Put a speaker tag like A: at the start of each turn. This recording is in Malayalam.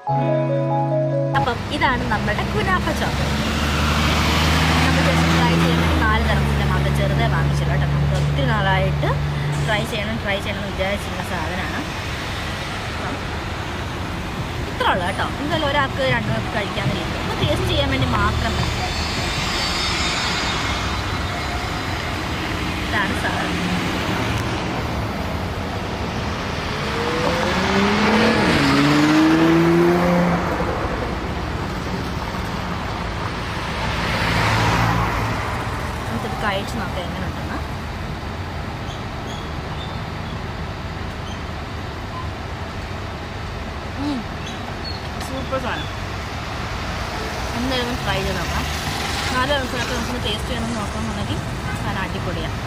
A: അപ്പം ഇതാണ് നമ്മുടെ കുനാഫ ചോക്ലേറ്റ്. നമ്മൾ ജസ്റ്റ് ട്രൈ ചെയ്യാൻ വേണ്ടി 4 തരത്തിൻ്റെ മാത്രം ചെറുതേ വാങ്ങിച്ചില്ല കേട്ടോ. നമുക്ക് ഒത്തിരി നാളായിട്ട് ട്രൈ ചെയ്യണം എന്ന് വിചാരിച്ചിരുന്ന സാധനമാണ്. അപ്പം ഇത്ര ഉള്ളു കേട്ടോ. എന്തായാലും ഒരാൾക്ക് 2 പേർക്ക് കഴിക്കാമെന്ന് രീതി ഒന്ന് ടേസ്റ്റ് ചെയ്യാൻ വേണ്ടി മാത്രം മതി. ഇതാണ് സാധനം. കഴിച്ച് നോക്കാം എങ്ങനെ ഉണ്ടെന്ന്. സൂപ്പർ സാധനം. എന്തായാലും ട്രൈ ചെയ്ത് നോക്കാം. 4 ദിവസമൊക്കെ നമുക്ക് ടേസ്റ്റ് ചെയ്യണമെന്ന് നോക്കാമെന്നുണ്ടെങ്കിൽ സാധനം അടിപൊളിയാണ്.